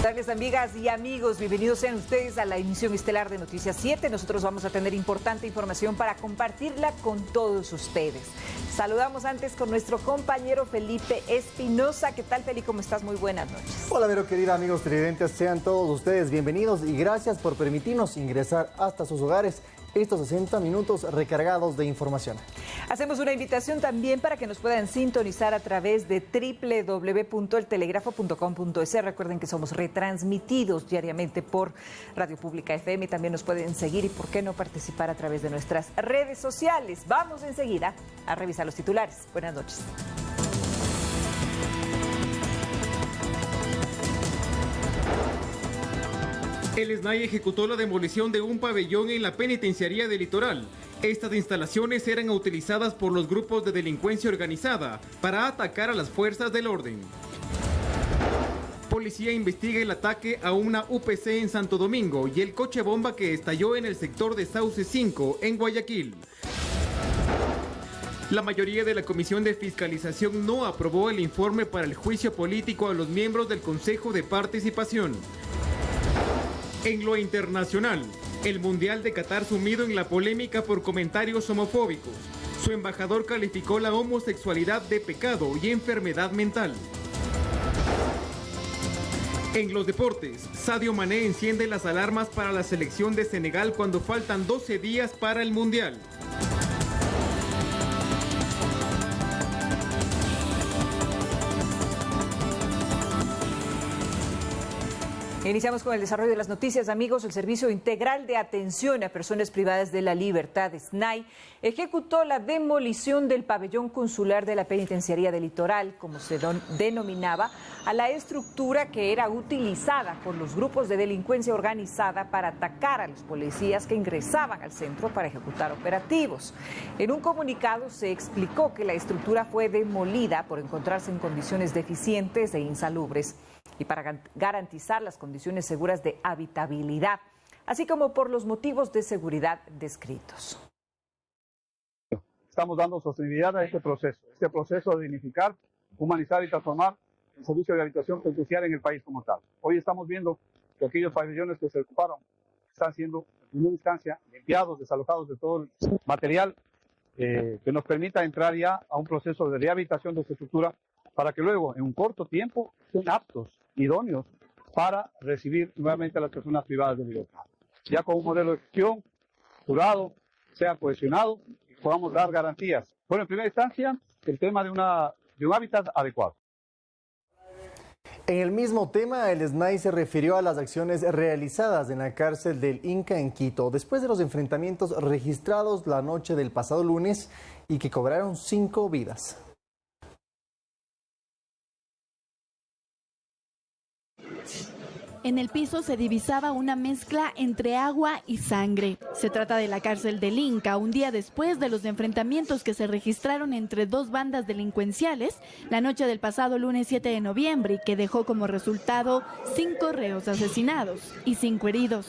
Tardes, amigas y amigos, bienvenidos sean ustedes a la emisión estelar de Noticias 7. Nosotros vamos a tener importante información para compartirla con todos ustedes. Saludamos antes con nuestro compañero Felipe Espinosa. ¿Qué tal, Felipe? ¿Cómo estás? Muy buenas noches. Hola, Vero, querida, amigos tridentes, sean todos ustedes bienvenidos y gracias por permitirnos ingresar hasta sus hogares estos 60 minutos recargados de información. Hacemos una invitación también para que nos puedan sintonizar a través de www.eltelegrafo.com.es. Recuerden que somos retransmitidos diariamente por Radio Pública FM. También nos pueden seguir y por qué no participar a través de nuestras redes sociales. Vamos enseguida a revisar los titulares. Buenas noches. El SNAI ejecutó la demolición de un pabellón en la penitenciaría del Litoral. Estas instalaciones eran utilizadas por los grupos de delincuencia organizada para atacar a las fuerzas del orden. Policía investiga el ataque a una UPC en Santo Domingo y el coche bomba que estalló en el sector de Sauce 5 en Guayaquil. La mayoría de la Comisión de Fiscalización no aprobó el informe para el juicio político a los miembros del Consejo de Participación. En lo internacional, el Mundial de Qatar sumido en la polémica por comentarios homofóbicos. Su embajador calificó la homosexualidad de pecado y enfermedad mental. En los deportes, Sadio Mané enciende las alarmas para la selección de Senegal cuando faltan 12 días para el Mundial. Iniciamos con el desarrollo de las noticias, amigos. El Servicio Integral de Atención a Personas Privadas de la Libertad, SNAI, ejecutó la demolición del pabellón consular de la Penitenciaría del Litoral, como se denominaba, a la estructura que era utilizada por los grupos de delincuencia organizada para atacar a los policías que ingresaban al centro para ejecutar operativos. En un comunicado se explicó que la estructura fue demolida por encontrarse en condiciones deficientes e insalubres y para garantizar las condiciones seguras de habitabilidad, así como por los motivos de seguridad descritos. Estamos dando sostenibilidad a este proceso de dignificar, humanizar y transformar el servicio de habitación penitenciaria en el país como tal. Hoy estamos viendo que aquellos pabellones que se ocuparon están siendo, en primera instancia, limpiados, desalojados de todo el material que nos permita entrar ya a un proceso de rehabilitación de esta estructura para que luego, en un corto tiempo, estén aptos, idóneos, para recibir nuevamente a las personas privadas de libertad. Ya con un modelo de gestión jurado, sea cohesionado y podamos dar garantías. Bueno, en primera instancia, el tema de un hábitat adecuado. En el mismo tema, el SNAI se refirió a las acciones realizadas en la cárcel del Inca en Quito, después de los enfrentamientos registrados la noche del pasado lunes y que cobraron 5 vidas. En el piso se divisaba una mezcla entre agua y sangre. Se trata de la cárcel del Inca, un día después de los enfrentamientos que se registraron entre dos bandas delincuenciales la noche del pasado lunes 7 de noviembre y que dejó como resultado 5 reos asesinados y 5 heridos.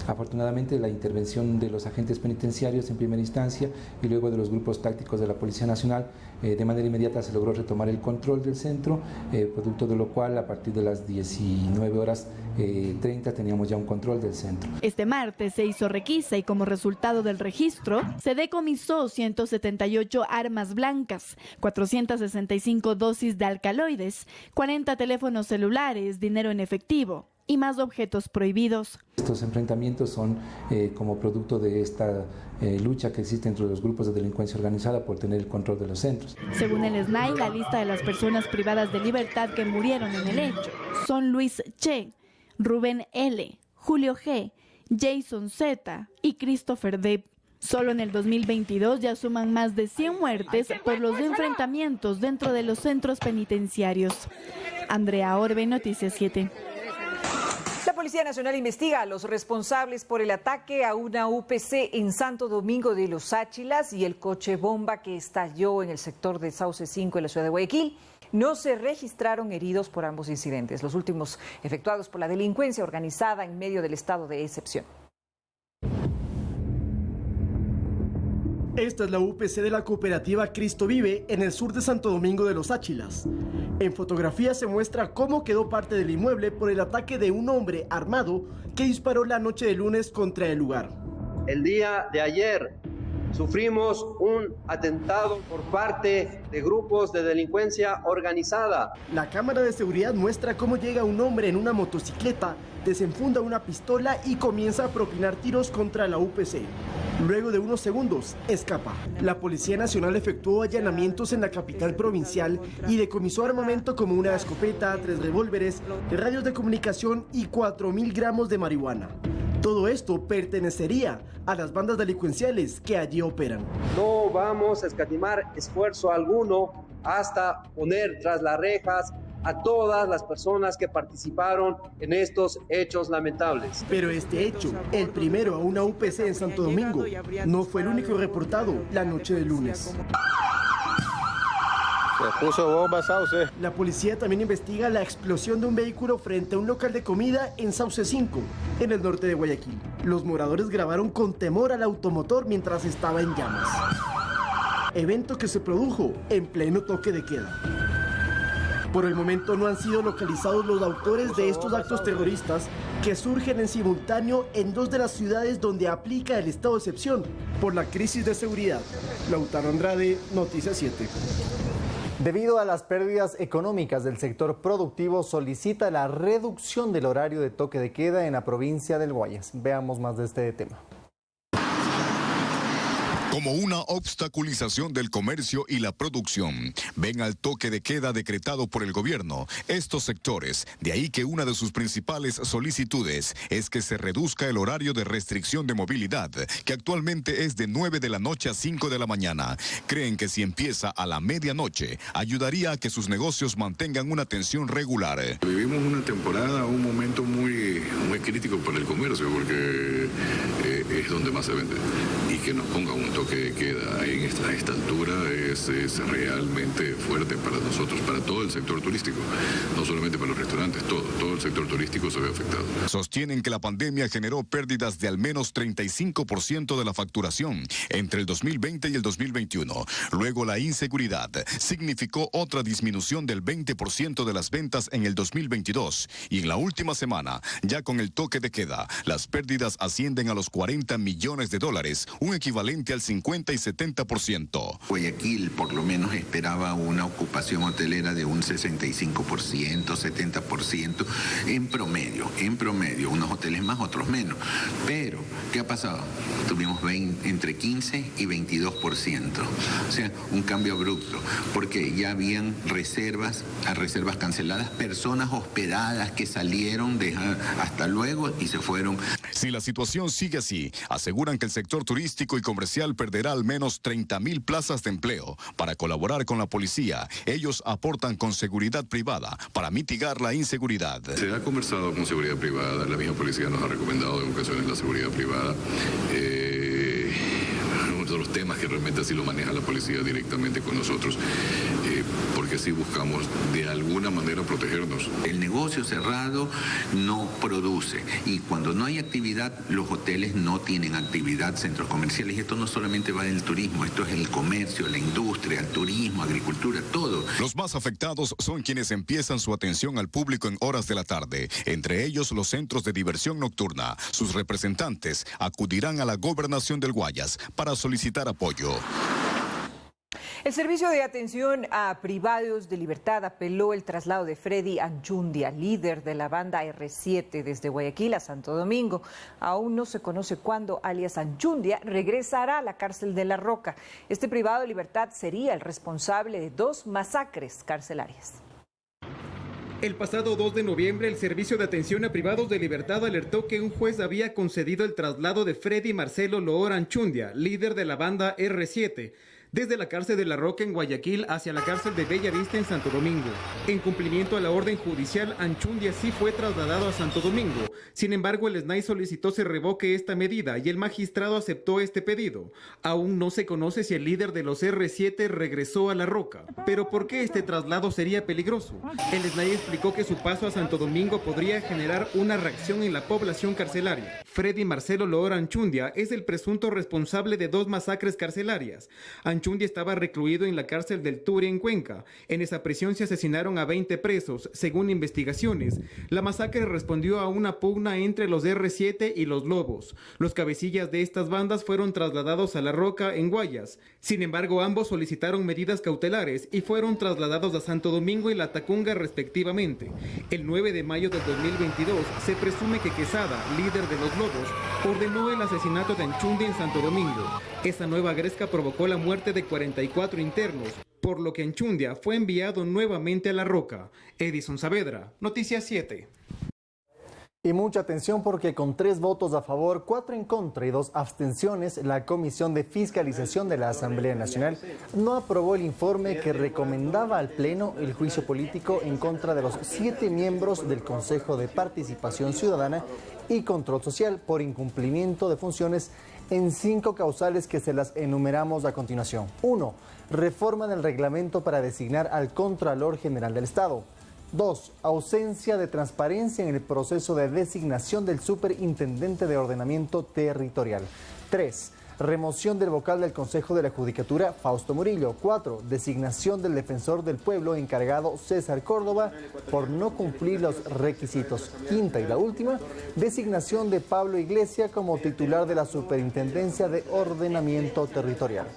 Afortunadamente, la intervención de los agentes penitenciarios en primera instancia y luego de los grupos tácticos de la Policía Nacional, de manera inmediata se logró retomar el control del centro, producto de lo cual a partir de las 19 horas 30 teníamos ya un control del centro. Este martes se hizo requisa y como resultado del registro se decomisó 178 armas blancas, 465 dosis de alcaloides, 40 teléfonos celulares, dinero en efectivo y más objetos prohibidos. Estos enfrentamientos son como producto de esta lucha que existe entre los grupos de delincuencia organizada por tener el control de los centros. Según el SNAI, la lista de las personas privadas de libertad que murieron en el hecho son Luis Che, Rubén L., Julio G., Jason Z. y Christopher D. Solo en el 2022 ya suman más de 100 muertes por los enfrentamientos dentro de los centros penitenciarios. Andrea Orbe, Noticias 7. La Policía Nacional investiga a los responsables por el ataque a una UPC en Santo Domingo de los Áchilas y el coche bomba que estalló en el sector de Sauce 5 en la ciudad de Guayaquil. No se registraron heridos por ambos incidentes, los últimos efectuados por la delincuencia organizada en medio del estado de excepción. Esta es la UPC de la cooperativa Cristo Vive en el sur de Santo Domingo de los Áchilas. En fotografía se muestra cómo quedó parte del inmueble por el ataque de un hombre armado que disparó la noche de lunes contra el lugar. El día de ayer sufrimos un atentado por parte de grupos de delincuencia organizada. La cámara de seguridad muestra cómo llega un hombre en una motocicleta, desenfunda una pistola y comienza a propinar tiros contra la UPC. Luego de unos segundos, escapa. La Policía Nacional efectuó allanamientos en la capital provincial y decomisó armamento como una escopeta, 3 revólveres, radios de comunicación y 4.000 gramos de marihuana. Todo esto pertenecería a las bandas delincuenciales que allí operan. No vamos a escatimar esfuerzo alguno hasta poner tras las rejas a todas las personas que participaron en estos hechos lamentables. Pero este hecho, el primero a una UPC en Santo Domingo, no fue el único reportado la noche de lunes. Se puso bomba Sauce. La policía también investiga la explosión de un vehículo frente a un local de comida en Sauce 5, en el norte de Guayaquil. Los moradores grabaron con temor al automotor mientras estaba en llamas. Evento que se produjo en pleno toque de queda. Por el momento no han sido localizados los autores de estos actos terroristas que surgen en simultáneo en 2 de las ciudades donde aplica el estado de excepción por la crisis de seguridad. Lautaro Andrade, Noticias 7. Debido a las pérdidas económicas del sector productivo, solicita la reducción del horario de toque de queda en la provincia del Guayas. Veamos más de este tema. Como una obstaculización del comercio y la producción, ven al toque de queda decretado por el gobierno estos sectores. De ahí que una de sus principales solicitudes es que se reduzca el horario de restricción de movilidad, que actualmente es de 9 de la noche a 5 de la mañana. Creen que si empieza a la medianoche, ayudaría a que sus negocios mantengan una atención regular. Vivimos una temporada, un momento muy crítico para el comercio, porque es donde más se vende. Y que nos ponga un toque de queda en esta altura es realmente fuerte para nosotros, para todo el sector turístico, no solamente para los restaurantes, todo el sector turístico se ve afectado. Sostienen que la pandemia generó pérdidas de al menos 35% de la facturación entre el 2020 y el 2021. Luego la inseguridad significó otra disminución del 20% de las ventas en el 2022 y en la última semana, ya con el toque de queda, las pérdidas ascienden a los $40 millones, un equivalente al 50 y 70%. Guayaquil por lo menos esperaba una ocupación hotelera de un 65%, 70% en promedio, unos hoteles más, otros menos. Pero, ¿qué ha pasado? Tuvimos entre 15 y 22%, o sea, un cambio abrupto, porque ya habían reservas canceladas, personas hospedadas que salieron de hasta luego y se fueron. Si la situación sigue así, aseguran que el sector turístico y comercial perderá al menos 30.000 plazas de empleo. Para colaborar con la policía, ellos aportan con seguridad privada para mitigar la inseguridad. Se ha conversado con seguridad privada, la misma policía nos ha recomendado en ocasiones la seguridad privada. Uno de los temas que realmente así lo maneja la policía directamente con nosotros, porque así buscamos de alguna manera protegernos. El negocio cerrado no produce y cuando no hay actividad, los hoteles no tienen actividad, centros comerciales, y esto no solamente va del turismo, esto es el comercio, la industria, el turismo, agricultura, todo. Los más afectados son quienes empiezan su atención al público en horas de la tarde, entre ellos los centros de diversión nocturna. Sus representantes acudirán a la Gobernación del Guayas para solicitar apoyo. El Servicio de Atención a Privados de Libertad apeló el traslado de Freddy Anchundia, líder de la banda R7, desde Guayaquil a Santo Domingo. Aún no se conoce cuándo alias Anchundia regresará a la cárcel de La Roca. Este privado de libertad sería el responsable de 2 masacres carcelarias. El pasado 2 de noviembre, el Servicio de Atención a Privados de Libertad alertó que un juez había concedido el traslado de Freddy Marcelo Loor Anchundia, líder de la banda R7, desde la cárcel de La Roca en Guayaquil hacia la cárcel de Bellavista en Santo Domingo. En cumplimiento a la orden judicial, Anchundia sí fue trasladado a Santo Domingo. Sin embargo, el SNAI solicitó se revoque esta medida y el magistrado aceptó este pedido. Aún no se conoce si el líder de los R7 regresó a La Roca. Pero ¿por qué este traslado sería peligroso? El SNAI explicó que su paso a Santo Domingo podría generar una reacción en la población carcelaria. Freddy Marcelo Loor Anchundia es el presunto responsable de 2 masacres carcelarias. Anchundia estaba recluido en la cárcel del Ture en Cuenca. En esa prisión se asesinaron a 20 presos, según investigaciones. La masacre respondió a una pugna entre los R7 y los Lobos. Los cabecillas de estas bandas fueron trasladados a La Roca en Guayas. Sin embargo, ambos solicitaron medidas cautelares y fueron trasladados a Santo Domingo y La Tacunga respectivamente. El 9 de mayo del 2022 se presume que Quesada, líder de los Lobos, ordenó el asesinato de Anchundia en Santo Domingo. Esa nueva gresca provocó la muerte de 44 internos, por lo que Anchundia fue enviado nuevamente a La Roca. Edison Saavedra, Noticias 7. Y mucha atención porque con 3 votos a favor, 4 en contra y 2 abstenciones, la Comisión de Fiscalización de la Asamblea Nacional no aprobó el informe que recomendaba al Pleno el juicio político en contra de los 7 miembros del Consejo de Participación Ciudadana y Control Social por incumplimiento de funciones en 5 causales que se las enumeramos a continuación. 1. Reforma del reglamento para designar al Contralor General del Estado. 2. Ausencia de transparencia en el proceso de designación del Superintendente de Ordenamiento Territorial. 3. Remoción del vocal del Consejo de la Judicatura, Fausto Murillo. 4. Designación del Defensor del Pueblo encargado, César Córdoba, por no cumplir los requisitos. 5ª y la última, designación de Pablo Iglesia como titular de la Superintendencia de Ordenamiento Territorial.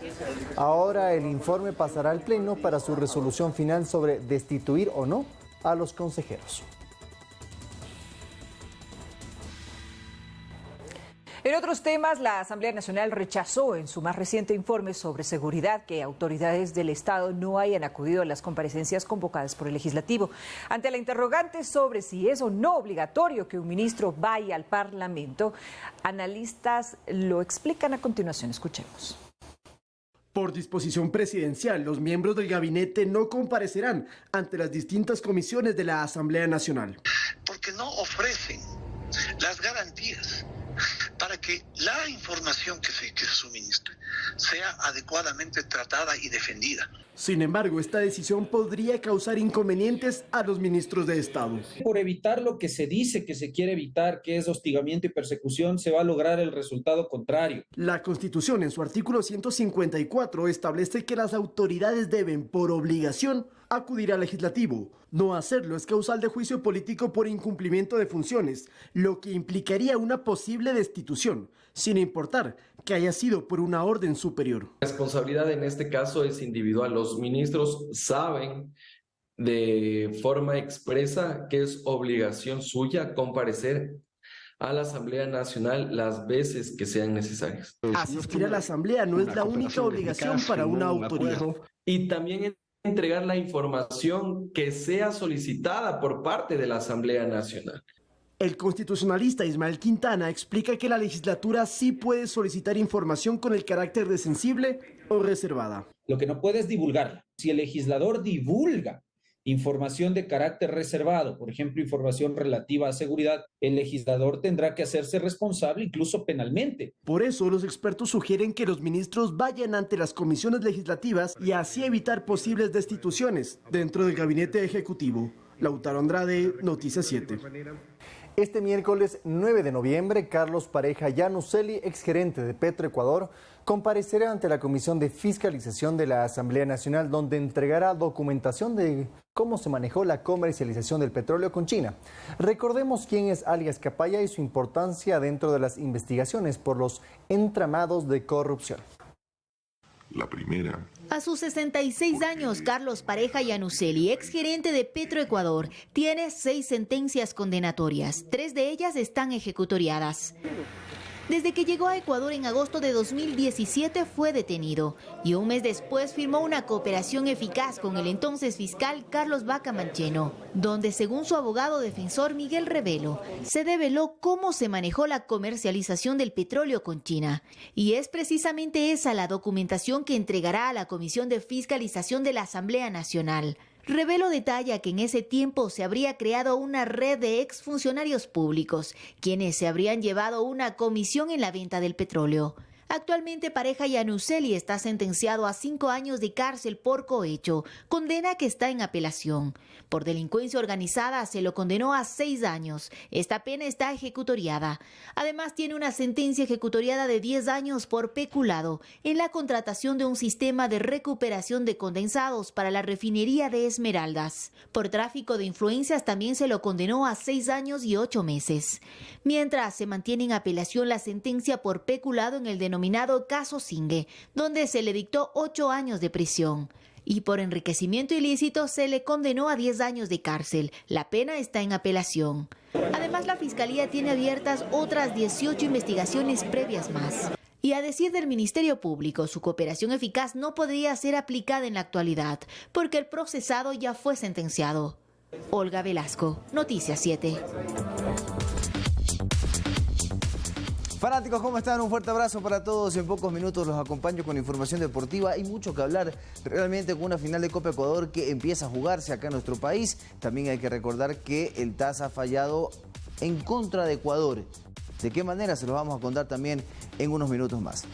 Ahora el informe pasará al Pleno para su resolución final sobre destituir o no a los consejeros. En otros temas, la Asamblea Nacional rechazó en su más reciente informe sobre seguridad que autoridades del Estado no hayan acudido a las comparecencias convocadas por el Legislativo. Ante la interrogante sobre si es o no obligatorio que un ministro vaya al Parlamento, analistas lo explican a continuación. Escuchemos. Por disposición presidencial, los miembros del gabinete no comparecerán ante las distintas comisiones de la Asamblea Nacional. Porque no ofrecen las garantías para que la información que se suministre sea adecuadamente tratada y defendida. Sin embargo, esta decisión podría causar inconvenientes a los ministros de Estado. Por evitar lo que se dice que se quiere evitar, que es hostigamiento y persecución, se va a lograr el resultado contrario. La Constitución, en su artículo 154, establece que las autoridades deben, por obligación, acudir al Legislativo. No hacerlo es causal de juicio político por incumplimiento de funciones, lo que implicaría una posible destitución, sin importar que haya sido por una orden superior. La responsabilidad en este caso es individual. Los ministros saben de forma expresa que es obligación suya comparecer a la Asamblea Nacional las veces que sean necesarias. Asistir a la Asamblea no es la única obligación para una autoridad. Y también entregar la información que sea solicitada por parte de la Asamblea Nacional. El constitucionalista Ismael Quintana explica que la legislatura sí puede solicitar información con el carácter de sensible o reservada. Lo que no puede es divulgarla. Si el legislador divulga información de carácter reservado, por ejemplo, información relativa a seguridad, el legislador tendrá que hacerse responsable incluso penalmente. Por eso, los expertos sugieren que los ministros vayan ante las comisiones legislativas y así evitar posibles destituciones dentro del gabinete ejecutivo. Lautaro Andrade, Noticias 7. Este miércoles 9 de noviembre, Carlos Pareja Yanuseli, exgerente de Petroecuador, comparecerá ante la Comisión de Fiscalización de la Asamblea Nacional, donde entregará documentación de cómo se manejó la comercialización del petróleo con China. Recordemos quién es alias Capaya y su importancia dentro de las investigaciones por los entramados de corrupción. La primera. A sus 66 años, Carlos Pareja Yanuseli, exgerente de Petroecuador, tiene 6 sentencias condenatorias. 3 de ellas están ejecutoriadas. Desde que llegó a Ecuador en agosto de 2017 fue detenido y un mes después firmó una cooperación eficaz con el entonces fiscal Carlos Vaca Mancheno, donde según su abogado defensor Miguel Revelo, se develó cómo se manejó la comercialización del petróleo con China. Y es precisamente esa la documentación que entregará a la Comisión de Fiscalización de la Asamblea Nacional. Revelo detalla que en ese tiempo se habría creado una red de exfuncionarios públicos, quienes se habrían llevado una comisión en la venta del petróleo. Actualmente Pareja Yannuzeli está sentenciado a 5 años de cárcel por cohecho, condena que está en apelación. Por delincuencia organizada se lo condenó a 6 años. Esta pena está ejecutoriada. Además tiene una sentencia ejecutoriada de 10 años por peculado en la contratación de un sistema de recuperación de condensados para la refinería de Esmeraldas. Por tráfico de influencias también se lo condenó a 6 años y 8 meses. Mientras se mantiene en apelación la sentencia por peculado en el denominado caso Singue, donde se le dictó 8 años de prisión. Y por enriquecimiento ilícito se le condenó a 10 años de cárcel. La pena está en apelación. Además, la Fiscalía tiene abiertas otras 18 investigaciones previas más. Y a decir del Ministerio Público, su cooperación eficaz no podría ser aplicada en la actualidad, porque el procesado ya fue sentenciado. Olga Velasco, Noticias 7. Fanáticos, ¿cómo están? Un fuerte abrazo para todos. En pocos minutos los acompaño con información deportiva. Hay mucho que hablar realmente con una final de Copa Ecuador que empieza a jugarse acá en nuestro país. También hay que recordar que el TAS ha fallado en contra de Ecuador. ¿De qué manera? Se los vamos a contar también en unos minutos más.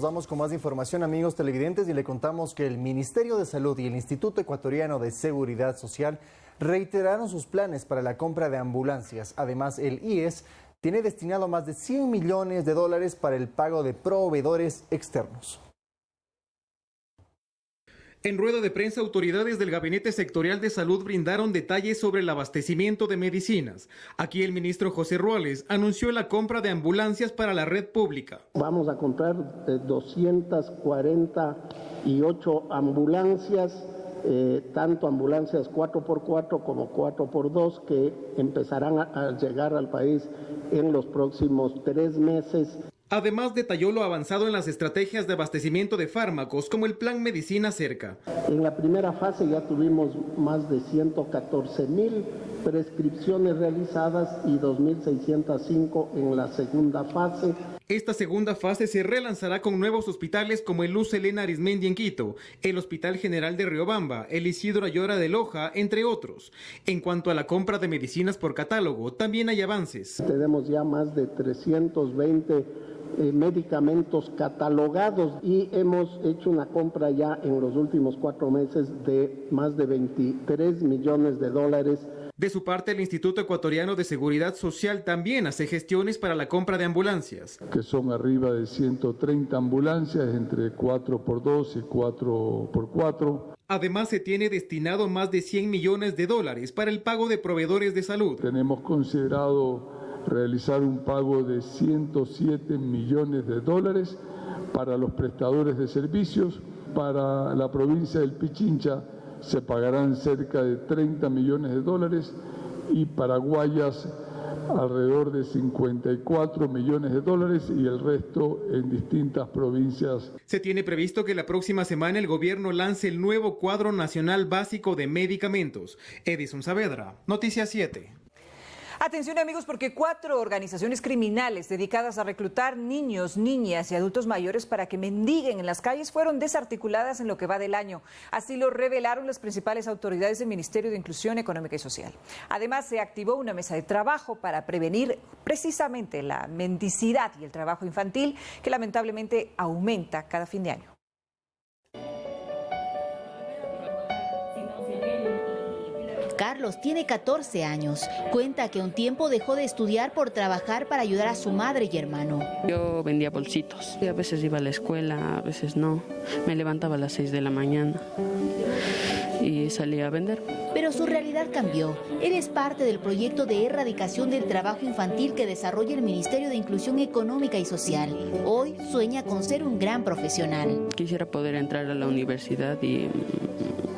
Vamos con más información, amigos televidentes, y le contamos que el Ministerio de Salud y el Instituto Ecuatoriano de Seguridad Social reiteraron sus planes para la compra de ambulancias. Además, el IES tiene destinado más de 100 millones de dólares para el pago de proveedores externos. En rueda de prensa, autoridades del Gabinete Sectorial de Salud brindaron detalles sobre el abastecimiento de medicinas. Aquí el ministro José Ruales anunció la compra de ambulancias para la red pública. Vamos a comprar 248 ambulancias, tanto ambulancias 4x4 como 4x2, que empezarán a llegar al país en los próximos 3 meses. Además, detalló lo avanzado en las estrategias de abastecimiento de fármacos, como el Plan Medicina Cerca. En la primera fase ya tuvimos más de 114.000 prescripciones realizadas y 2.605 en la segunda fase. Esta segunda fase se relanzará con nuevos hospitales como el Luz Helena Arizmendi en Quito, el Hospital General de Riobamba, el Isidro Ayora de Loja, entre otros. En cuanto a la compra de medicinas por catálogo, también hay avances. Tenemos ya más de 320 medicamentos catalogados y hemos hecho una compra ya en los últimos 4 meses de más de 23 millones de dólares. De su parte, el Instituto Ecuatoriano de Seguridad Social también hace gestiones para la compra de ambulancias. Que son arriba de 130 ambulancias entre 4x2 y 4x4. Además, se tiene destinado más de 100 millones de dólares para el pago de proveedores de salud. Tenemos considerado realizar un pago de 107 millones de dólares para los prestadores de servicios. Para la provincia del Pichincha se pagarán cerca de 30 millones de dólares y para Guayas alrededor de 54 millones de dólares y el resto en distintas provincias. Se tiene previsto que la próxima semana el gobierno lance el nuevo Cuadro Nacional Básico de Medicamentos. Edison Saavedra, Noticias 7. Atención, amigos, porque 4 organizaciones criminales dedicadas a reclutar niños, niñas y adultos mayores para que mendiguen en las calles fueron desarticuladas en lo que va del año. Así lo revelaron las principales autoridades del Ministerio de Inclusión Económica y Social. Además, se activó una mesa de trabajo para prevenir precisamente la mendicidad y el trabajo infantil, que lamentablemente aumenta cada fin de año. Carlos tiene 14 años. Cuenta que un tiempo dejó de estudiar por trabajar para ayudar a su madre y hermano. Yo vendía bolsitos. Y a veces iba a la escuela, a veces no. Me levantaba a las 6 de la mañana. Y y salí a vender. Pero su realidad cambió. Él es parte del proyecto de erradicación del trabajo infantil que desarrolla el Ministerio de Inclusión Económica y Social. Hoy sueña con ser un gran profesional. Quisiera poder entrar a la universidad y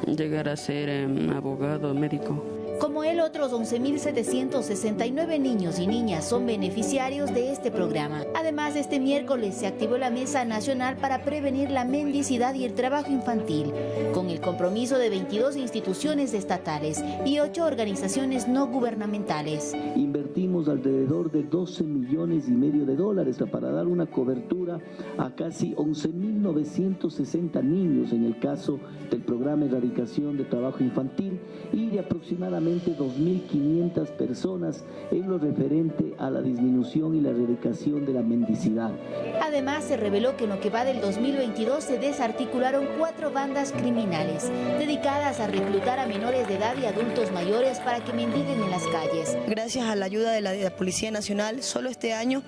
llegar a ser abogado, médico. Como él, otros 11.769 niños y niñas son beneficiarios de este programa. Además, este miércoles se activó la Mesa Nacional para prevenir la mendicidad y el trabajo infantil, con el compromiso de 22 instituciones estatales y 8 organizaciones no gubernamentales. Invertimos alrededor de 12 millones y medio de dólares para dar una cobertura a casi 11.960 niños en el caso del programa de erradicación de trabajo infantil y de aproximadamente 2.500 personas en lo referente a la disminución y la erradicación de la mendicidad. Además, se reveló que en lo que va del 2022 se desarticularon 4 bandas criminales dedicadas a reclutar a menores de edad y adultos mayores para que mendiguen en las calles. Gracias a la ayuda de la Policía Nacional, solo este año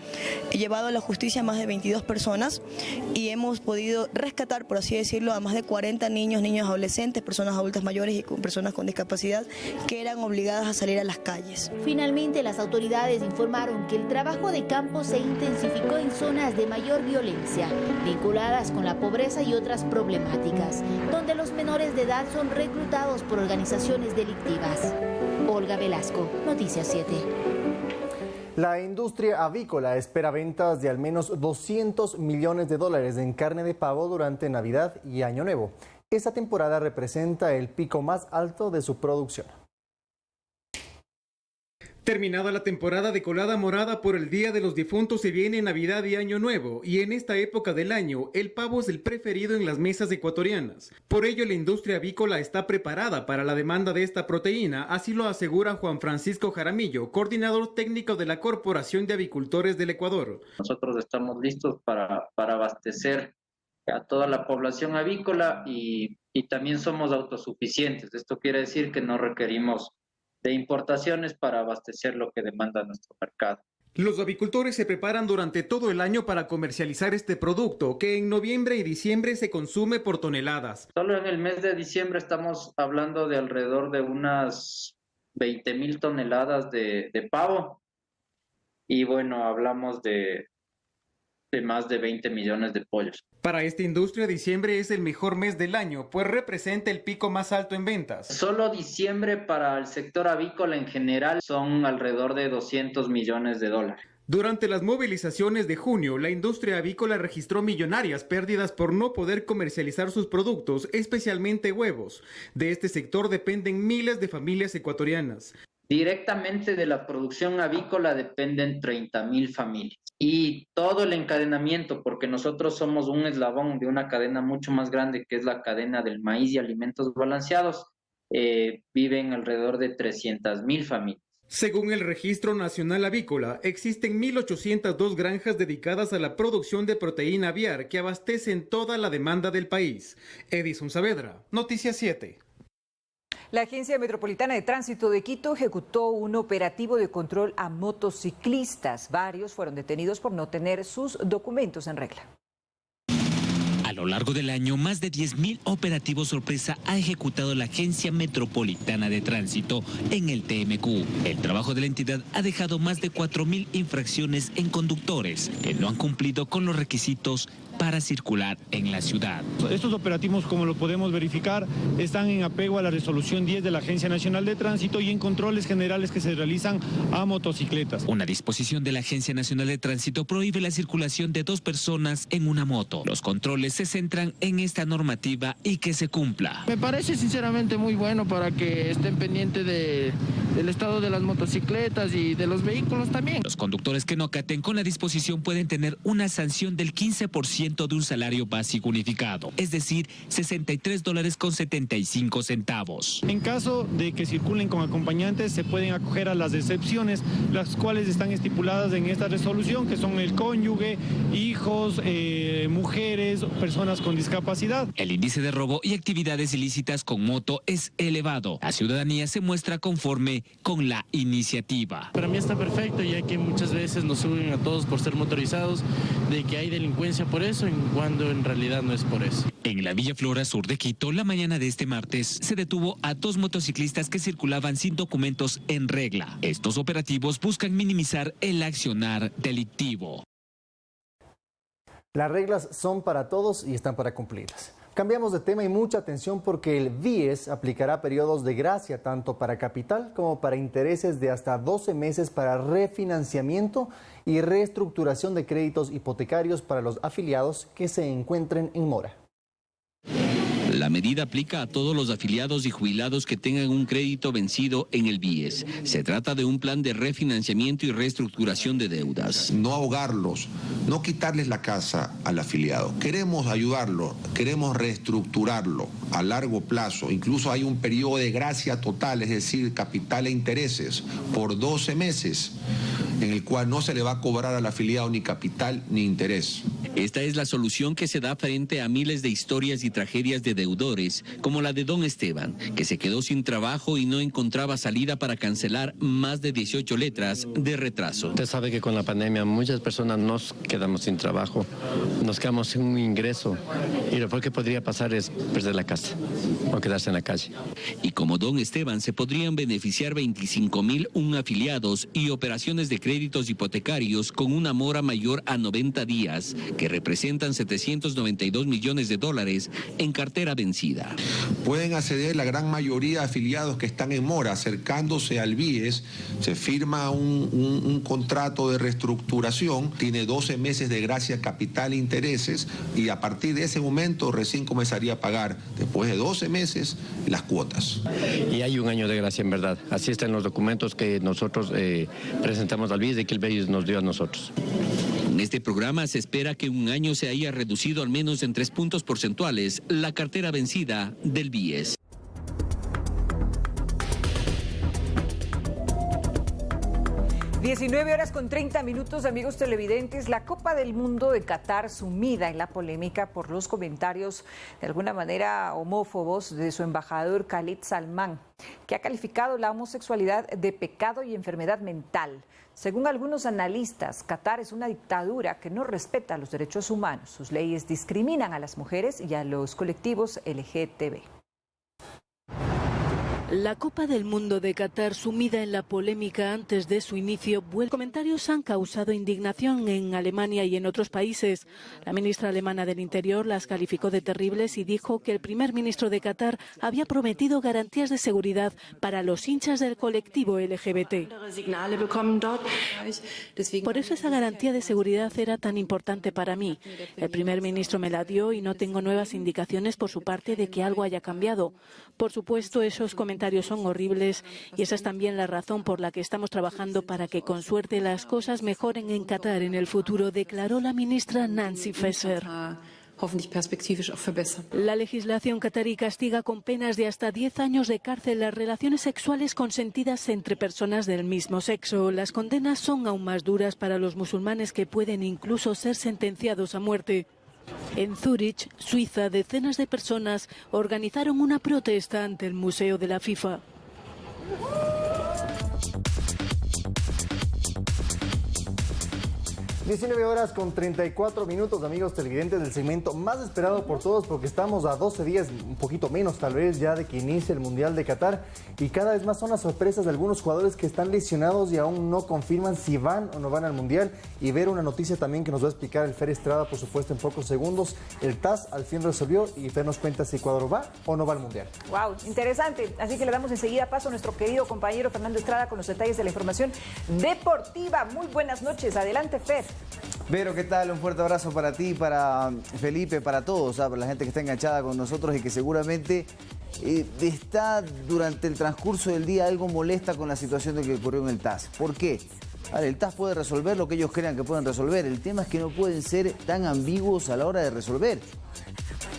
he llevado a la justicia a más de 22 personas y hemos podido rescatar, por así decirlo, a más de 40 niños, niños adolescentes, personas adultas mayores y personas con discapacidad que eran obligadas a salir a las calles. Finalmente, las autoridades informaron que el trabajo de campo se intensificó en zonas de mayor violencia, vinculadas con la pobreza y otras problemáticas, donde los menores de edad son reclutados por organizaciones delictivas. Olga Velasco, Noticias 7. La industria avícola espera ventas de al menos 200 millones de dólares en carne de pavo durante Navidad y Año Nuevo. Esta temporada representa el pico más alto de su producción. Terminada la temporada de colada morada por el Día de los Difuntos, se viene Navidad y Año Nuevo, y en esta época del año el pavo es el preferido en las mesas ecuatorianas. Por ello, la industria avícola está preparada para la demanda de esta proteína, así lo asegura Juan Francisco Jaramillo, coordinador técnico de la Corporación de Avicultores del Ecuador. Nosotros estamos listos para abastecer a toda la población avícola y también somos autosuficientes. Esto quiere decir que no requerimos de importaciones para abastecer lo que demanda nuestro mercado. Los avicultores se preparan durante todo el año para comercializar este producto, que en noviembre y diciembre se consume por toneladas. Solo en el mes de diciembre estamos hablando de alrededor de unas 20.000 toneladas de pavo. Y bueno, hablamos de más de 20 millones de pollos. Para esta industria, diciembre es el mejor mes del año, pues representa el pico más alto en ventas. Solo diciembre para el sector avícola en general son alrededor de 200 millones de dólares. Durante las movilizaciones de junio, la industria avícola registró millonarias pérdidas por no poder comercializar sus productos, especialmente huevos. De este sector dependen miles de familias ecuatorianas. Directamente de la producción avícola dependen 30.000 familias. Y todo el encadenamiento, porque nosotros somos un eslabón de una cadena mucho más grande, que es la cadena del maíz y alimentos balanceados, viven alrededor de 300.000 familias. Según el Registro Nacional Avícola, existen 1.802 granjas dedicadas a la producción de proteína aviar que abastecen toda la demanda del país. Edison Saavedra, Noticias 7. La Agencia Metropolitana de Tránsito de Quito ejecutó un operativo de control a motociclistas. Varios fueron detenidos por no tener sus documentos en regla. A lo largo del año, más de 10.000 operativos sorpresa ha ejecutado la Agencia Metropolitana de Tránsito en el TMQ. El trabajo de la entidad ha dejado más de 4.000 infracciones en conductores que no han cumplido con los requisitos para circular en la ciudad. Estos operativos, como lo podemos verificar, están en apego a la resolución 10 de la Agencia Nacional de Tránsito y en controles generales que se realizan a motocicletas. Una disposición de la Agencia Nacional de Tránsito prohíbe la circulación de 2 personas en una moto. Los controles se centran en esta normativa y que se cumpla. Me parece sinceramente muy bueno para que estén pendientes del estado de las motocicletas y de los vehículos también. Los conductores que no acaten con la disposición pueden tener una sanción del 15% de un salario básico unificado, es decir, $63.75. En caso de que circulen con acompañantes, se pueden acoger a las excepciones, las cuales están estipuladas en esta resolución, que son el cónyuge, hijos, mujeres, personas con discapacidad. El índice de robo y actividades ilícitas con moto es elevado. La ciudadanía se muestra conforme con la iniciativa. Para mí está perfecto, ya que muchas veces nos suben a todos por ser motorizados, de que hay delincuencia por eso. eso cuando en realidad no es por eso. En la Villa Flora, sur de Quito, la mañana de este martes, se detuvo a 2 motociclistas que circulaban sin documentos en regla. Estos operativos buscan minimizar el accionar delictivo. Las reglas son para todos y están para cumplirlas. Cambiamos de tema y mucha atención porque el BIES aplicará periodos de gracia tanto para capital como para intereses de hasta 12 meses para refinanciamiento y reestructuración de créditos hipotecarios para los afiliados que se encuentren en mora. La medida aplica a todos los afiliados y jubilados que tengan un crédito vencido en el BIES. Se trata de un plan de refinanciamiento y reestructuración de deudas. No ahogarlos, no quitarles la casa al afiliado. Queremos ayudarlo, queremos reestructurarlo a largo plazo. Incluso hay un periodo de gracia total, es decir, capital e intereses, por 12 meses, en el cual no se le va a cobrar al afiliado ni capital ni interés. Esta es la solución que se da frente a miles de historias y tragedias de deudores, como la de don Esteban, que se quedó sin trabajo y no encontraba salida para cancelar más de 18 letras de retraso. Usted sabe que con la pandemia muchas personas nos quedamos sin trabajo, nos quedamos sin un ingreso y lo peor que podría pasar es perder la casa o quedarse en la calle. Y como don Esteban se podrían beneficiar 25.001 afiliados y operaciones de créditos hipotecarios con una mora mayor a 90 días, que representan $792 millones en cartera vencida. Pueden acceder la gran mayoría de afiliados que están en mora, acercándose al BIES, se firma un contrato de reestructuración, tiene 12 meses de gracia, capital e intereses, y a partir de ese momento recién comenzaría a pagar, después de 12 meses, las cuotas. Y hay un año de gracia en verdad, así están los documentos que nosotros presentamos al BIES y que el BIES nos dio a nosotros. En este programa se espera que un año se haya reducido al menos en 3 puntos porcentuales la cartera vencida del BIES. (19:30), amigos televidentes. La Copa del Mundo de Qatar sumida en la polémica por los comentarios de alguna manera homófobos de su embajador Khalid Salman, que ha calificado la homosexualidad de pecado y enfermedad mental. Según algunos analistas, Qatar es una dictadura que no respeta los derechos humanos. Sus leyes discriminan a las mujeres y a los colectivos LGTB. La Copa del Mundo de Qatar, sumida en la polémica antes de su inicio, comentarios han causado indignación en Alemania y en otros países. La ministra alemana del Interior las calificó de terribles y dijo que el primer ministro de Qatar había prometido garantías de seguridad para los hinchas del colectivo LGBT. Por eso esa garantía de seguridad era tan importante para mí. El primer ministro me la dio y no tengo nuevas indicaciones por su parte de que algo haya cambiado. Por supuesto, esos comentarios son horribles y esa es también la razón por la que estamos trabajando para que con suerte las cosas mejoren en Qatar en el futuro, declaró la ministra Nancy Faeser. La legislación catarí castiga con penas de hasta 10 años de cárcel las relaciones sexuales consentidas entre personas del mismo sexo. Las condenas son aún más duras para los musulmanes, que pueden incluso ser sentenciados a muerte. En Zúrich, Suiza, decenas de personas organizaron una protesta ante el Museo de la FIFA. 19:34, amigos televidentes, del segmento más esperado por todos, porque estamos a 12 días, un poquito menos tal vez, ya de que inicie el Mundial de Qatar, y cada vez más son las sorpresas de algunos jugadores que están lesionados y aún no confirman si van o no van al Mundial. Y ver una noticia también que nos va a explicar el Fer Estrada, por supuesto, en pocos segundos. El TAS al fin resolvió y Fer nos cuenta si Ecuador va o no va al Mundial. Wow, interesante. Así que le damos enseguida paso a nuestro querido compañero Fernando Estrada con los detalles de la información deportiva. Muy buenas noches. Adelante, Fer. Vero, ¿qué tal? Un fuerte abrazo para ti, para Felipe, para todos, para la gente que está enganchada con nosotros y que seguramente está durante el transcurso del día algo molesta con la situación de que ocurrió en el TAS. ¿Por qué? El TAS puede resolver lo que ellos crean que pueden resolver. El tema es que no pueden ser tan ambiguos a la hora de resolver.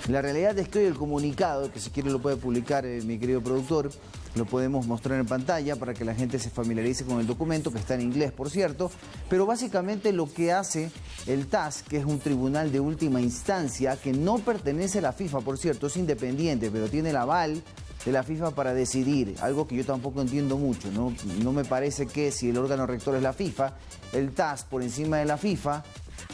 La realidad es que hoy el comunicado, que si quiere lo puede publicar mi querido productor, lo podemos mostrar en pantalla para que la gente se familiarice con el documento, que está en inglés, por cierto. Pero básicamente lo que hace el TAS, que es un tribunal de última instancia, que no pertenece a la FIFA, por cierto, es independiente, pero tiene el aval de la FIFA para decidir, algo que yo tampoco entiendo mucho, ¿no? No me parece que si el órgano rector es la FIFA, el TAS por encima de la FIFA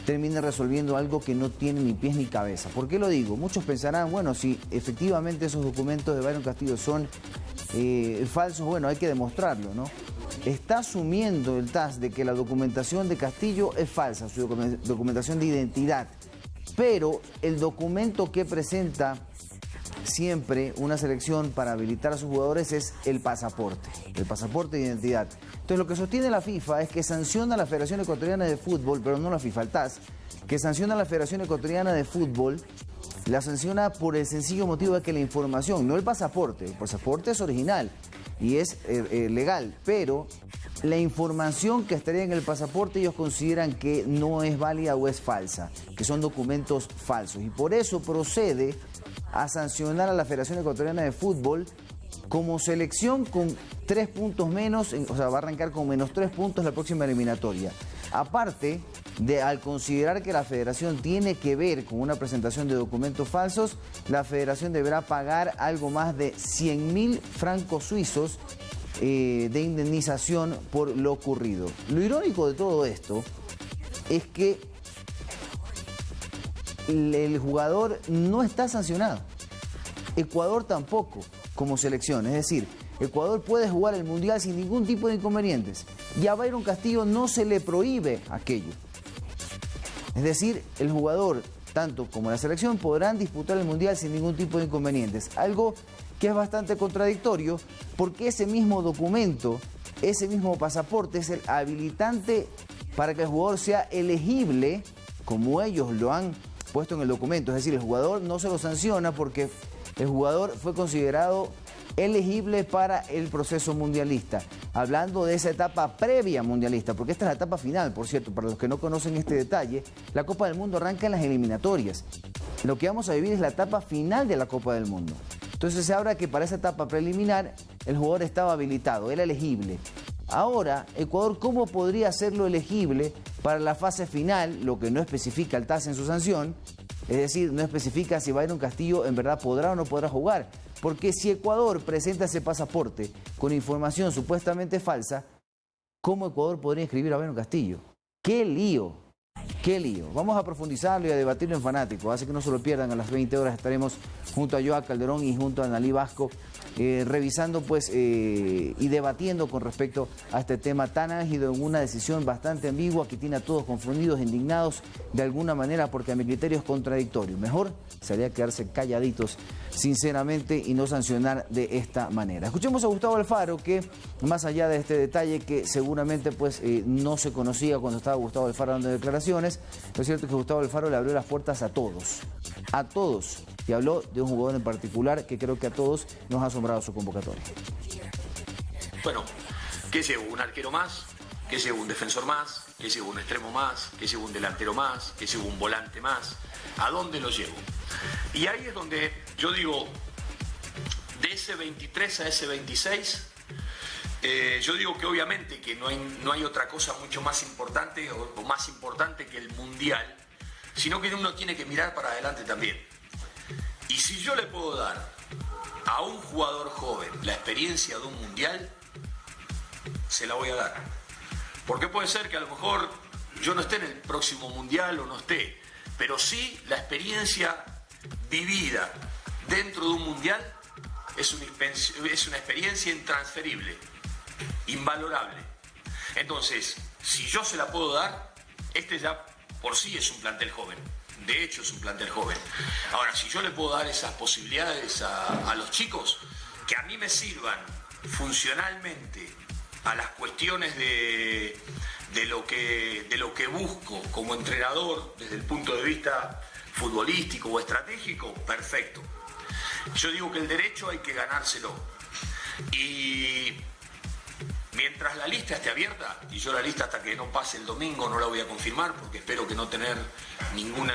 termine resolviendo algo que no tiene ni pies ni cabeza. ¿Por qué lo digo? Muchos pensarán, bueno, si efectivamente esos documentos de Byron Castillo son falsos, bueno, hay que demostrarlo, ¿no? Está asumiendo el TAS de que la documentación de Castillo es falsa, su documentación de identidad, pero el documento que presenta siempre una selección para habilitar a sus jugadores es el pasaporte de identidad. Entonces lo que sostiene la FIFA es que sanciona a la Federación Ecuatoriana de Fútbol, pero no la FIFA, el TAS, que sanciona a la Federación Ecuatoriana de Fútbol, la sanciona por el sencillo motivo de que la información, no el pasaporte es original y es legal, pero la información que estaría en el pasaporte ellos consideran que no es válida o es falsa, que son documentos falsos, y por eso procede a sancionar a la Federación Ecuatoriana de Fútbol como selección con 3 puntos menos, o sea, va a arrancar con menos 3 puntos la próxima eliminatoria. Aparte de, al considerar que la federación tiene que ver con una presentación de documentos falsos, la federación deberá pagar algo más de 100.000 francos suizos de indemnización por lo ocurrido. Lo irónico de todo esto es que el jugador no está sancionado. Ecuador tampoco, como selección. Es decir, Ecuador puede jugar el Mundial sin ningún tipo de inconvenientes. Y a Byron Castillo no se le prohíbe aquello. Es decir, el jugador, tanto como la selección, podrán disputar el Mundial sin ningún tipo de inconvenientes. Algo que es bastante contradictorio, porque ese mismo documento, ese mismo pasaporte es el habilitante para que el jugador sea elegible, como ellos lo han puesto en el documento. Es decir, el jugador no se lo sanciona porque el jugador fue considerado elegible para el proceso mundialista. Hablando de esa etapa previa mundialista, porque esta es la etapa final, por cierto, para los que no conocen este detalle, la Copa del Mundo arranca en las eliminatorias. Lo que vamos a vivir es la etapa final de la Copa del Mundo. Entonces se habla que para esa etapa preliminar el jugador estaba habilitado, era elegible. Ahora, Ecuador, ¿cómo podría hacerlo elegible para la fase final? Lo que no especifica el TAS en su sanción, es decir, no especifica si Byron Castillo en verdad podrá o no podrá jugar. Porque si Ecuador presenta ese pasaporte con información supuestamente falsa, ¿cómo Ecuador podría inscribir a Byron Castillo? ¡Qué lío! ¡Qué lío! Vamos a profundizarlo y a debatirlo en Fanático. Así que no se lo pierdan, a las 20 horas estaremos junto a Joa Calderón y junto a Analí Vasco revisando pues y debatiendo con respecto a este tema tan álgido en una decisión bastante ambigua que tiene a todos confundidos, indignados de alguna manera, porque a mi criterio es contradictorio. Mejor sería quedarse calladitos sinceramente y no sancionar de esta manera. Escuchemos a Gustavo Alfaro, que más allá de este detalle que seguramente pues no se conocía cuando estaba Gustavo Alfaro dando declaraciones, lo cierto es que Gustavo Alfaro le abrió las puertas a todos, y habló de un jugador en particular que creo que a todos nos ha asombrado su convocatoria. Bueno, ¿qué llevo? ¿Un arquero más? ¿Qué llevo? ¿Un defensor más? ¿Qué llevo? ¿Un extremo más? ¿Qué llevo? ¿Un delantero más? ¿Qué llevo? ¿Un volante más? ¿A dónde lo llevo? Y ahí es donde yo digo, de ese 23 a ese 26, yo digo que obviamente que no hay otra cosa mucho más importante o más importante que el Mundial, sino que uno tiene que mirar para adelante también. Y si yo le puedo dar a un jugador joven la experiencia de un Mundial, se la voy a dar. Porque puede ser que a lo mejor yo no esté en el próximo Mundial o no esté, pero sí la experiencia vivida dentro de un Mundial es una experiencia intransferible, invalorable. Entonces, si yo se la puedo dar, este ya por sí es un plantel joven. De hecho, es un plantel joven. Ahora, si yo le puedo dar esas posibilidades a los chicos, que a mí me sirvan funcionalmente a las cuestiones de lo que busco como entrenador desde el punto de vista futbolístico o estratégico, perfecto. Yo digo que el derecho hay que ganárselo. Y mientras la lista esté abierta, y yo la lista hasta que no pase el domingo no la voy a confirmar, porque espero que no tener ningún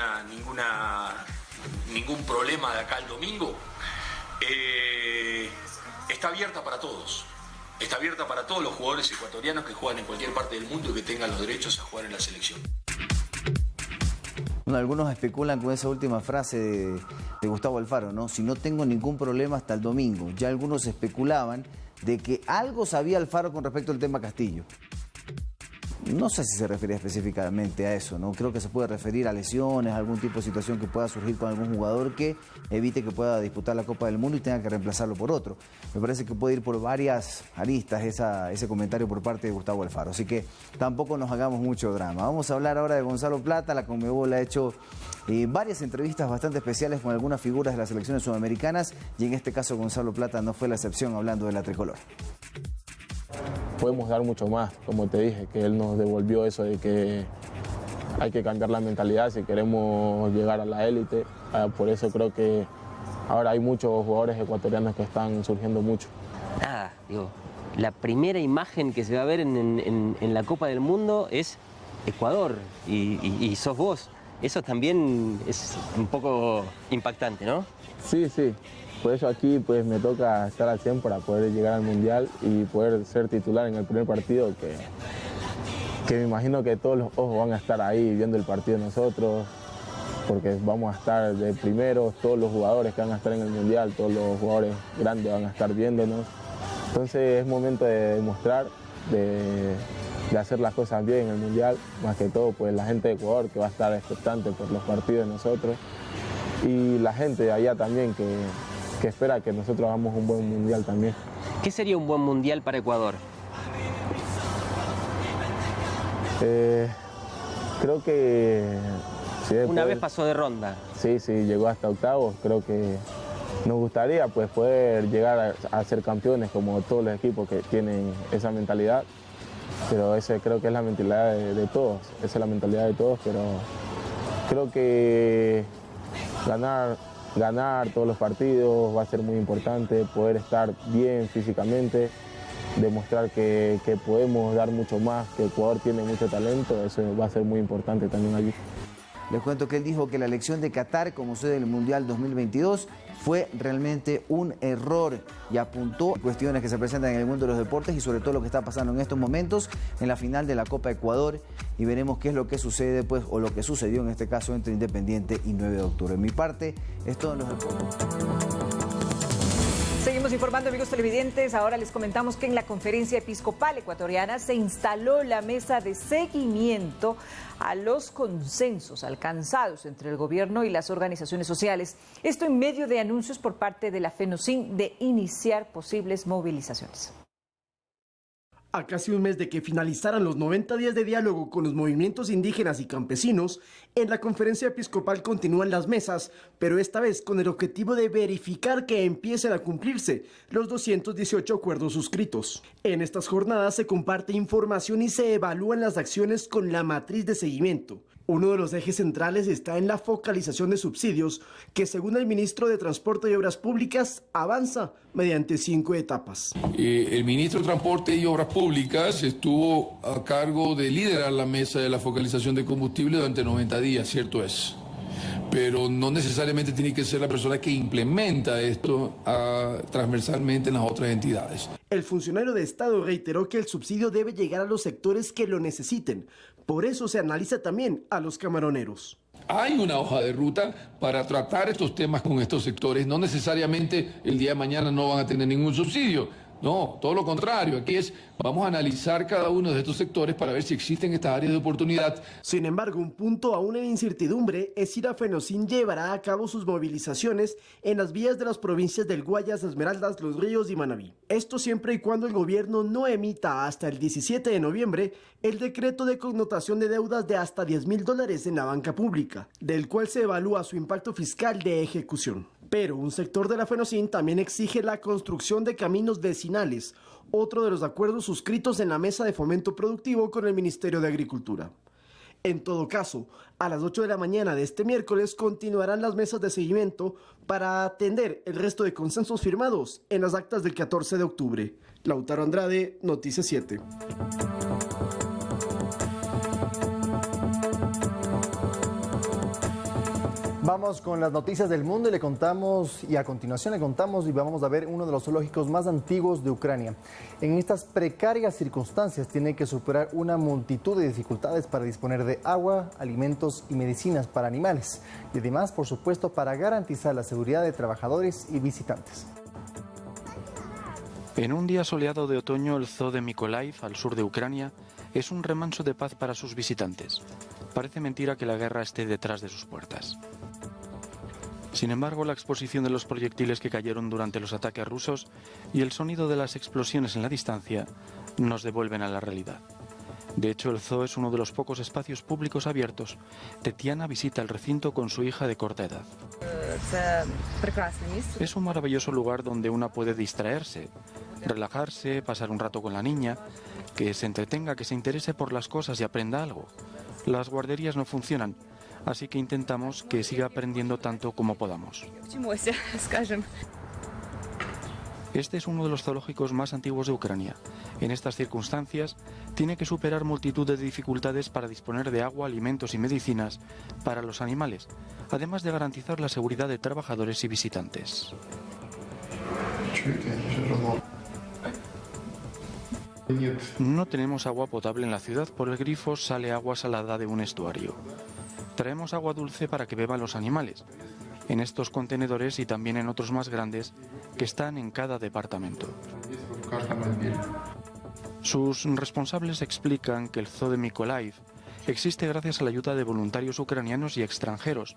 problema de acá al domingo, está abierta para todos. Está abierta para todos los jugadores ecuatorianos que juegan en cualquier parte del mundo y que tengan los derechos a jugar en la selección. Bueno, algunos especulan con esa última frase de Gustavo Alfaro, ¿no? Si no tengo ningún problema hasta el domingo. Ya algunos especulaban de que algo sabía Alfaro con respecto al tema Castillo. no sé si se refiere específicamente a eso, ¿no? Creo que se puede referir a lesiones, a algún tipo de situación que pueda surgir con algún jugador que evite que pueda disputar la Copa del Mundo y tenga que reemplazarlo por otro. Me parece que puede ir por varias aristas ese comentario por parte de Gustavo Alfaro, así que tampoco nos hagamos mucho drama. Vamos a hablar ahora de Gonzalo Plata. La Conmebol ha hecho varias entrevistas bastante especiales con algunas figuras de las selecciones sudamericanas y en este caso Gonzalo Plata no fue la excepción, hablando de la tricolor. Podemos dar mucho más, como te dije, que él nos devolvió eso de que hay que cambiar la mentalidad si queremos llegar a la élite. Por eso creo que ahora hay muchos jugadores ecuatorianos que están surgiendo mucho. Nada, digo, la primera imagen que se va a ver en la Copa del Mundo es Ecuador y sos vos. Eso también es un poco impactante, ¿no? Sí, sí. Por eso aquí pues me toca estar al 100 para poder llegar al Mundial y poder ser titular en el primer partido, que me imagino que todos los ojos van a estar ahí viendo el partido de nosotros, porque vamos a estar de primeros, todos los jugadores que van a estar en el Mundial, todos los jugadores grandes van a estar viéndonos. Entonces es momento de demostrar, de hacer las cosas bien en el Mundial, más que todo pues la gente de Ecuador que va a estar expectante por los partidos de nosotros y la gente de allá también que espera que nosotros hagamos un buen Mundial también. ¿Qué sería un buen Mundial para Ecuador? Creo que... Si Una vez pasó de ronda. Sí, llegó hasta octavos. Creo que nos gustaría pues poder llegar a ser campeones como todos los equipos que tienen esa mentalidad. Pero ese creo que es la mentalidad de todos. Esa es la mentalidad de todos, pero creo que ganar todos los partidos va a ser muy importante, poder estar bien físicamente, demostrar que podemos dar mucho más, que Ecuador tiene mucho talento, eso va a ser muy importante también allí. Les cuento que él dijo que la elección de Qatar como sede del Mundial 2022 fue realmente un error y apuntó cuestiones que se presentan en el mundo de los deportes y sobre todo lo que está pasando en estos momentos en la final de la Copa Ecuador y veremos qué es lo que sucede pues, o lo que sucedió en este caso entre Independiente y 9 de octubre. En mi parte es todo en los deportes. Seguimos informando, amigos televidentes. Ahora les comentamos que en la Conferencia Episcopal Ecuatoriana se instaló la mesa de seguimiento a los consensos alcanzados entre el gobierno y las organizaciones sociales. Esto en medio de anuncios por parte de la FENOCIN de iniciar posibles movilizaciones. A casi un mes de que finalizaran los 90 días de diálogo con los movimientos indígenas y campesinos, en la Conferencia Episcopal continúan las mesas, pero esta vez con el objetivo de verificar que empiecen a cumplirse los 218 acuerdos suscritos. En estas jornadas se comparte información y se evalúan las acciones con la matriz de seguimiento. Uno de los ejes centrales está en la focalización de subsidios, que según el ministro de Transporte y Obras Públicas avanza mediante 5 etapas. El ministro de Transporte y Obras Públicas estuvo a cargo de liderar la mesa de la focalización de combustible durante 90 días, cierto es. Pero no necesariamente tiene que ser la persona que implementa esto transversalmente en las otras entidades. El funcionario de Estado reiteró que el subsidio debe llegar a los sectores que lo necesiten. Por eso se analiza también a los camaroneros. Hay una hoja de ruta para tratar estos temas con estos sectores. No necesariamente el día de mañana no van a tener ningún subsidio. No, todo lo contrario. Aquí vamos a analizar cada uno de estos sectores para ver si existen estas áreas de oportunidad. Sin embargo, un punto aún en incertidumbre es si la FENOCIN llevará a cabo sus movilizaciones en las vías de las provincias del Guayas, Esmeraldas, Los Ríos y Manabí. Esto siempre y cuando el gobierno no emita hasta el 17 de noviembre el decreto de connotación de deudas de hasta $10.000 en la banca pública, del cual se evalúa su impacto fiscal de ejecución. Pero un sector de la FENOCIN también exige la construcción de caminos vecinales, otro de los acuerdos suscritos en la mesa de fomento productivo con el Ministerio de Agricultura. En todo caso, a las 8 de la mañana de este miércoles continuarán las mesas de seguimiento para atender el resto de consensos firmados en las actas del 14 de octubre. Lautaro Andrade, Noticias 7. Vamos con las noticias del mundo y a continuación le contamos y vamos a ver uno de los zoológicos más antiguos de Ucrania. En estas precarias circunstancias tiene que superar una multitud de dificultades para disponer de agua, alimentos y medicinas para animales. Y además, por supuesto, para garantizar la seguridad de trabajadores y visitantes. En un día soleado de otoño, el zoo de Mykolaiv, al sur de Ucrania, es un remanso de paz para sus visitantes. Parece mentira que la guerra esté detrás de sus puertas. Sin embargo, la exposición de los proyectiles que cayeron durante los ataques rusos y el sonido de las explosiones en la distancia nos devuelven a la realidad. De hecho, el zoo es uno de los pocos espacios públicos abiertos. Tetiana visita el recinto con su hija de corta edad. Es un maravilloso lugar donde una puede distraerse, relajarse, pasar un rato con la niña, que se entretenga, que se interese por las cosas y aprenda algo. Las guarderías no funcionan, así que intentamos que siga aprendiendo tanto como podamos. Este es uno de los zoológicos más antiguos de Ucrania. En estas circunstancias, tiene que superar multitud de dificultades para disponer de agua, alimentos y medicinas para los animales, además de garantizar la seguridad de trabajadores y visitantes. No tenemos agua potable en la ciudad. Por el grifo sale agua salada de un estuario. Traemos agua dulce para que beban los animales, en estos contenedores y también en otros más grandes que están en cada departamento. Sus responsables explican que el zoo de Mykolaiv existe gracias a la ayuda de voluntarios ucranianos y extranjeros,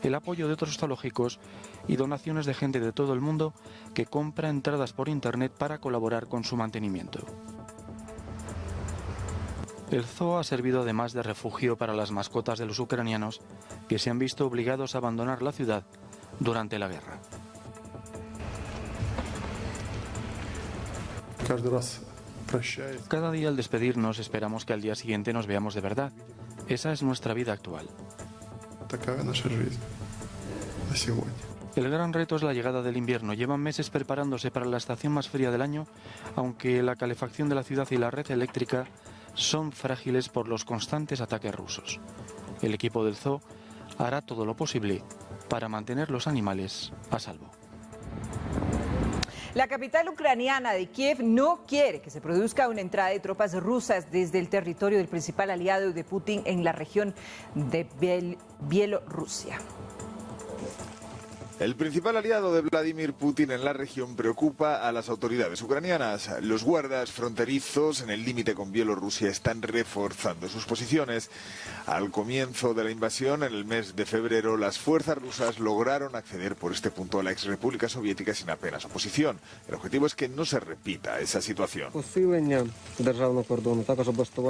el apoyo de otros zoológicos y donaciones de gente de todo el mundo que compra entradas por internet para colaborar con su mantenimiento. El zoo ha servido además de refugio para las mascotas de los ucranianos que se han visto obligados a abandonar la ciudad durante la guerra. Cada día al despedirnos esperamos que al día siguiente nos veamos de verdad. Esa es nuestra vida actual. El gran reto es la llegada del invierno. Llevan meses preparándose para la estación más fría del año, aunque la calefacción de la ciudad y la red eléctrica son frágiles por los constantes ataques rusos. El equipo del zoo hará todo lo posible para mantener los animales a salvo. La capital ucraniana de Kiev no quiere que se produzca una entrada de tropas rusas desde el territorio del principal aliado de Putin en la región de Bielorrusia. El principal aliado de Vladimir Putin en la región preocupa a las autoridades ucranianas. Los guardas fronterizos en el límite con Bielorrusia están reforzando sus posiciones. Al comienzo de la invasión, en el mes de febrero, las fuerzas rusas lograron acceder por este punto a la exrepública soviética sin apenas oposición. El objetivo es que no se repita esa situación.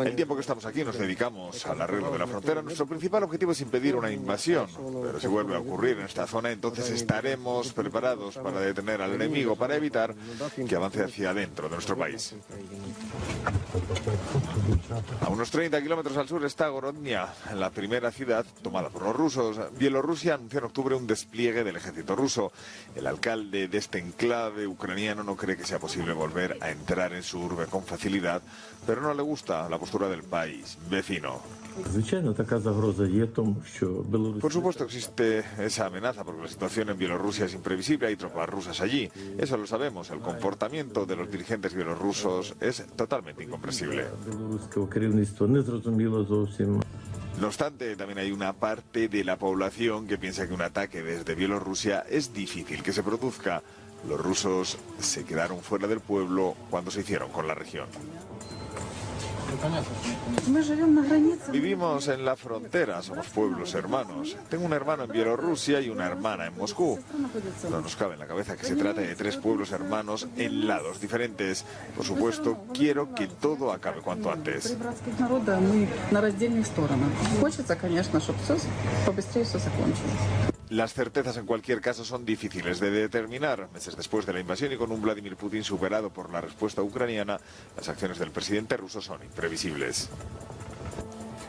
El tiempo que estamos aquí nos dedicamos al arreglo de la frontera. Nuestro principal objetivo es impedir una invasión, pero si vuelve a ocurrir en esta zona, entonces estaremos preparados para detener al enemigo, para evitar que avance hacia adentro de nuestro país. A unos 30 kilómetros al sur está Gorodnia, la primera ciudad tomada por los rusos. Bielorrusia anunció en octubre un despliegue del ejército ruso. El alcalde de este enclave ucraniano no cree que sea posible volver a entrar en su urbe con facilidad, pero no le gusta la postura del país vecino. Por supuesto existe esa amenaza porque la situación en Bielorrusia es imprevisible, hay tropas rusas allí, eso lo sabemos, el comportamiento de los dirigentes bielorrusos es totalmente incomprensible. No obstante, también hay una parte de la población que piensa que un ataque desde Bielorrusia es difícil que se produzca. Los rusos se quedaron fuera del pueblo cuando se hicieron con la región. Vivimos en la frontera, somos pueblos hermanos. Tengo un hermano en Bielorrusia y una hermana en Moscú. No nos cabe en la cabeza que se trate de tres pueblos hermanos en lados diferentes. Por supuesto, quiero que todo acabe cuanto antes. Las certezas en cualquier caso son difíciles de determinar. Meses después de la invasión y con un Vladimir Putin superado por la respuesta ucraniana, las acciones del presidente ruso son imprevisibles.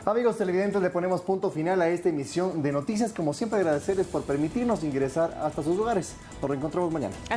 Amigos televidentes, le ponemos punto final a esta emisión de noticias. Como siempre, agradecerles por permitirnos ingresar hasta sus hogares. Nos reencontramos mañana.